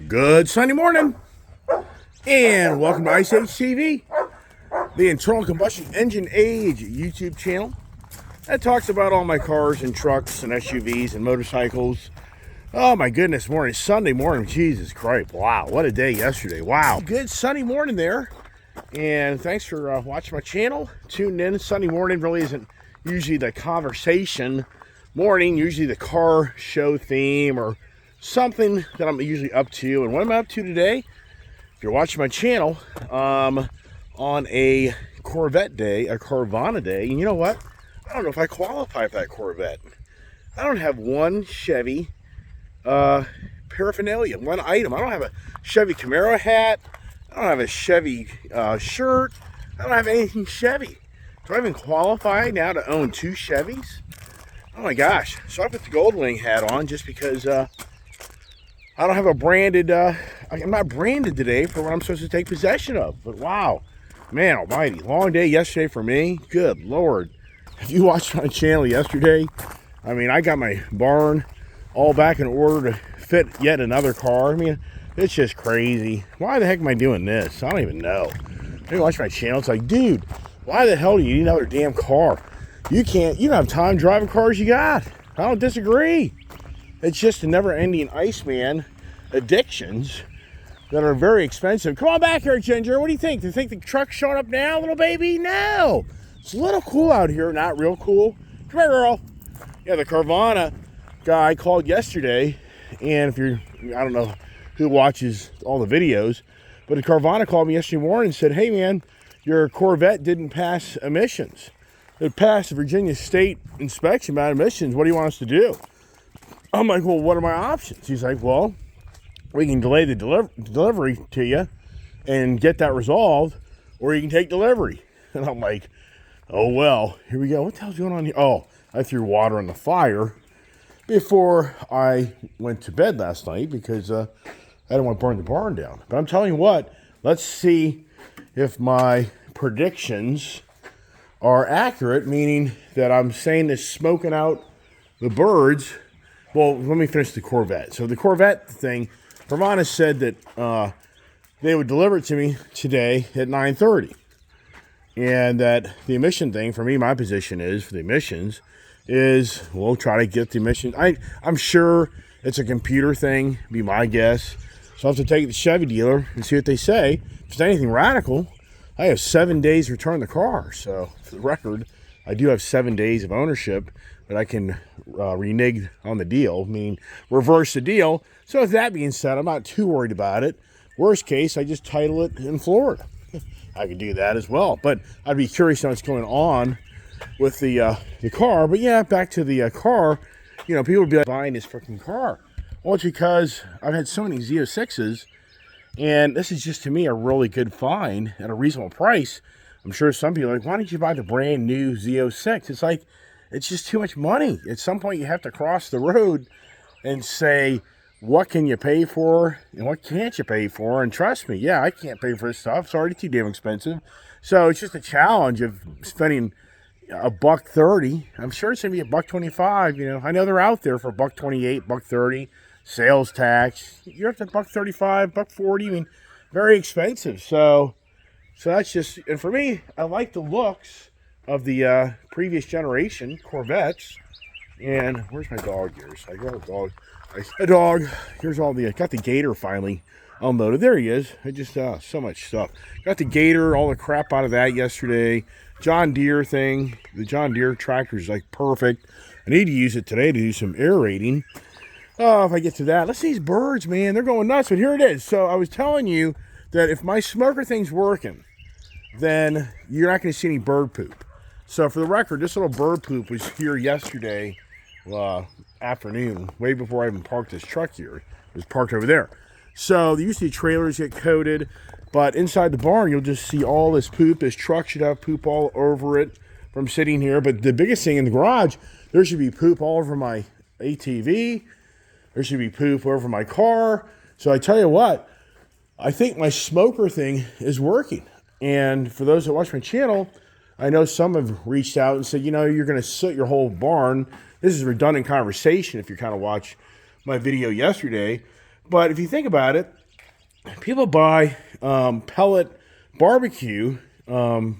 Good Sunday morning, and welcome to Ice Age TV, the internal combustion engine age YouTube channel that talks about all my cars and trucks and SUVs and motorcycles. Oh my goodness, morning, Sunday morning, Jesus Christ, wow, what a day yesterday, wow. Good sunny morning there, and thanks for watching my channel, tuning in. Sunday morning really isn't usually the conversation morning, usually the car show theme or something that I'm usually up to. And what am I up to today? If you're watching my channel, on a Corvette day, a Carvana day, and you know what? I don't know if I qualify for that Corvette. I don't have one Chevy paraphernalia, one item. I don't have a Chevy Camaro hat. I don't have a Chevy shirt. I don't have anything Chevy. Do I even qualify now to own two Chevys? Oh my gosh. So I put the gold wing hat on just because I don't have a branded, I'm not branded today for what I'm supposed to take possession of. But wow, man almighty, long day yesterday for me. Good Lord. If you watched my channel yesterday, I mean, I got my barn all back in order to fit yet another car. I mean, it's just crazy. Why the heck am I doing this? I don't even know. When you watch my channel, it's like, dude, why the hell do you need another damn car? You don't have time driving cars you got. I don't disagree. It's just a never-ending Iceman addictions that are very expensive. Come on back here, Ginger. What do you think? Do you think the truck's showing up now, little baby? No. It's a little cool out here. Not real cool. Come here, girl. Yeah, the Carvana guy called yesterday, and if you're, I don't know who watches all the videos, but the Carvana called me yesterday morning and said, hey, man, your Corvette didn't pass emissions. It passed the Virginia State inspection about emissions. What do you want us to do? I'm like, well, what are my options? He's like, well, we can delay the delivery to you and get that resolved, or you can take delivery. And I'm like, oh, well, here we go. What the hell's going on here? Oh, I threw water on the fire before I went to bed last night because I didn't want to burn the barn down. But I'm telling you what, let's see if my predictions are accurate, meaning that I'm saying this smoking out the birds. Well, let me finish the Corvette. So the Corvette thing, Carvana said that they would deliver it to me today at 9:30. And that the emission thing, for me, my position is, for the emissions, is we'll try to get the emissions. I'm sure it's a computer thing, be my guess. So I'll have to take it to the Chevy dealer and see what they say. If it's anything radical, I have 7 days to return the car. So for the record, I do have 7 days of ownership that I can renege on the deal, meaning reverse the deal. So with that being said, I'm not too worried about it. Worst case, I just title it in Florida. I could do that as well. But I'd be curious to know what's going on with the car. But yeah, back to the car. You know, people would be like, buying this freaking car. Well, it's because I've had so many Z06s, and this is just, to me, a really good find at a reasonable price. I'm sure some people are like, why don't you buy the brand new Z06? It's like, it's just too much money. At some point, you have to cross the road and say, what can you pay for and what can't you pay for? And trust me, yeah, I can't pay for this stuff. It's already too damn expensive. So it's just a challenge of spending $130. I'm sure it's going to be $125. You know, I know they're out there for $128, $130, sales tax. You're up to $135, $140. I mean, very expensive. So that's just, and for me, I like the looks of the previous generation Corvettes. And where's my dog here? So I got a dog. A dog. Here's all the, got the Gator finally unloaded. There he is. I just, so much stuff. Got the Gator, all the crap out of that yesterday. John Deere thing. The John Deere tractor is like perfect. I need to use it today to do some aerating. Oh, if I get to that. Let's see these birds, man. They're going nuts. But here it is. So I was telling you that if my smoker thing's working, then you're not going to see any bird poop. So for the record, this little bird poop was here yesterday afternoon, way before I even parked this truck here. It was parked over there. So usually trailers get coated, but inside the barn, you'll just see all this poop. This truck should have poop all over it from sitting here. But the biggest thing in the garage, there should be poop all over my ATV. There should be poop over my car. So I tell you what, I think my smoker thing is working. And for those that watch my channel, I know some have reached out and said, you know, you're going to soot your whole barn. This is redundant conversation if you kind of watch my video yesterday. But if you think about it, people buy pellet barbecue. I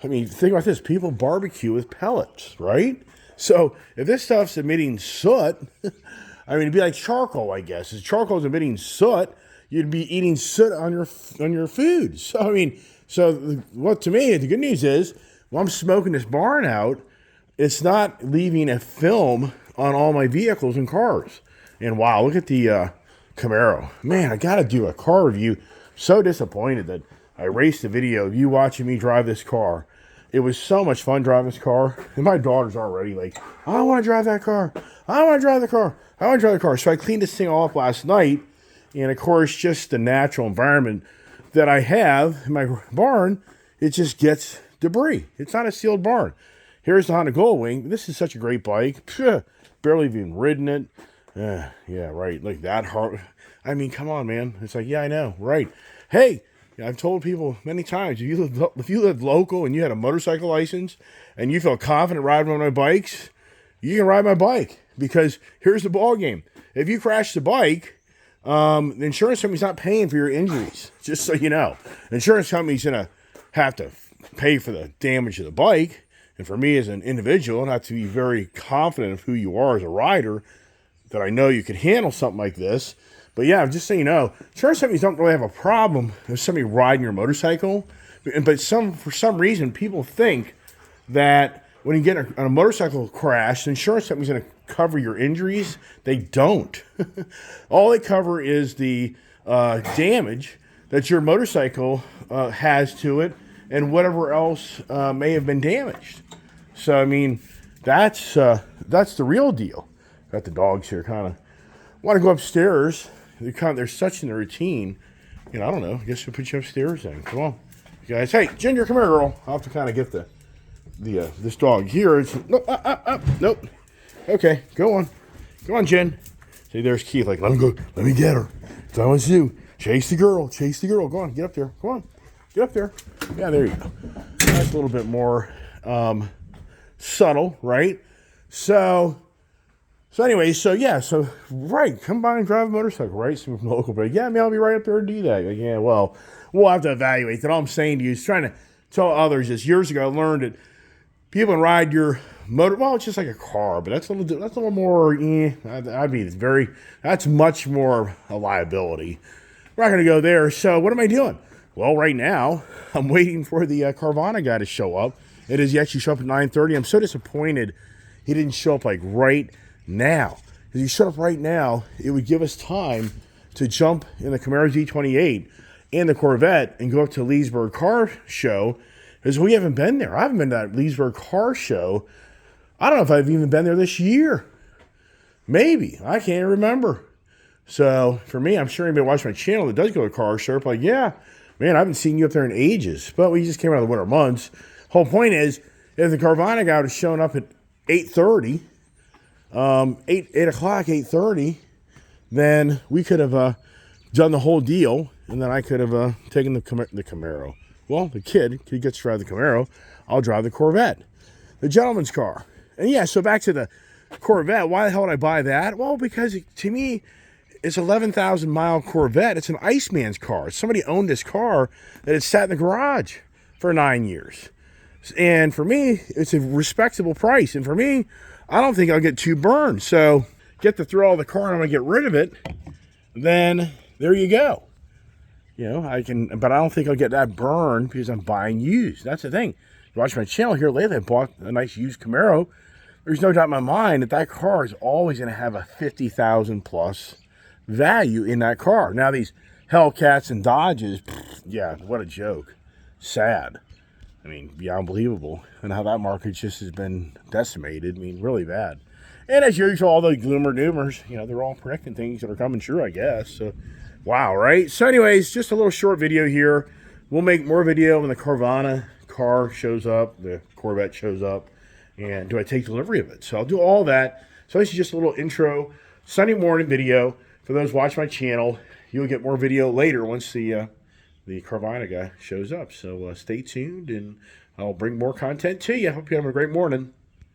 mean, think about this. People barbecue with pellets, right? So if this stuff's emitting soot, I mean, it'd be like charcoal, I guess. If charcoal's emitting soot, you'd be eating soot on your food. So, I mean, what to me, the good news is, when I'm smoking this barn out, it's not leaving a film on all my vehicles and cars. And wow, look at the Camaro. Man, I got to do a car review. So disappointed that I raced a video of you watching me drive this car. It was so much fun driving this car. And my daughter's already like, I want to drive that car. I want to drive the car. I want to drive the car. So I cleaned this thing all up last night. And of course, just the natural environment that I have in my barn, it just gets debris. It's not a sealed barn. Here's the Honda Goldwing. This is such a great bike. Phew, barely even ridden it. Yeah, right. Like that hard. I mean, come on, man. It's like, yeah, I know. Right. Hey, I've told people many times, if you live local and you had a motorcycle license and you feel confident riding on my bikes, you can ride my bike. Because here's the ball game. If you crash the bike, the insurance company's not paying for your injuries. Just so you know. The insurance company's going to have to pay for the damage of the bike. And for me as an individual, I have to be very confident of who you are as a rider, that I know you could handle something like this. But yeah, just so you know, insurance companies don't really have a problem with somebody riding your motorcycle. But for some reason, people think that when you get in a motorcycle crash, the insurance company's going to cover your injuries. They don't. All they cover is the damage that your motorcycle has to it and whatever else may have been damaged. So, I mean, that's the real deal. Got the dogs here kind of want to go upstairs. They're such in the routine. You know, I don't know. I guess we'll put you upstairs then. Come on. You guys. Hey, Ginger, come here, girl. I'll have to kind of get this dog here. It's, nope. Okay, go on. Go on, Jen. See, there's Keith. Like, let me go. Let me get her. That's what I want to do. Chase the girl. Chase the girl. Go on. Get up there. Come on. Get up there. Yeah, there you go. That's a little bit more subtle, right? So anyways, right, come by and drive a motorcycle, right? So from local, but yeah, I'll be right up there and do that. Like, yeah, well, we'll have to evaluate that. All I'm saying to you is trying to tell others is years ago I learned that people can ride your motor. Well, it's just like a car, but that's a little more. That's much more a liability. We're not going to go there. So what am I doing? Well, right now I'm waiting for the Carvana guy to show up. It is actually show up at 9:30. I'm so disappointed he didn't show up like right now. If you shut up right now, it would give us time to jump in the Camaro Z28 and the Corvette and go up to Leesburg Car Show, because we haven't been there. I haven't been to that Leesburg Car Show. I don't know if I've even been there this year. Maybe. I can't remember. So for me, I'm sure anybody watching my channel that does go to car show, like, yeah, man, I haven't seen you up there in ages. But we just came out of the winter months. Whole point is, if the Carvana guy would have shown up at 8:30, 8 o'clock, 8:30, then we could have done the whole deal, and then I could have taken the Camaro. Well, the kid gets to drive the Camaro. I'll drive the Corvette, the gentleman's car. And yeah, so back to the Corvette. Why the hell would I buy that? Well, because to me, it's 11,000 mile Corvette. It's an Iceman's car. Somebody owned this car that had sat in the garage for 9 years. And for me, it's a respectable price. And for me, I don't think I'll get too burned. So get to throw all the car and I'm going to get rid of it. Then there you go. You know, but I don't think I'll get that burned because I'm buying used. That's the thing. You watch my channel here lately, I bought a nice used Camaro. There's no doubt in my mind that car is always going to have a $50,000 plus value in that car. Now these Hellcats and Dodges, yeah, what a joke. Sad. I mean, yeah, unbelievable. And how that market just has been decimated. I mean, really bad. And as usual, all the gloomer doomers, you know, they're all predicting things that are coming true, I guess. So, wow, right? So anyways, just a little short video here. We'll make more video when the Carvana car shows up, the Corvette shows up, and do I take delivery of it? So I'll do all that. So this is just a little intro Sunday morning video. For those watching my channel, you'll get more video later once the Carvana guy shows up. So stay tuned, and I'll bring more content to you. I hope you have a great morning.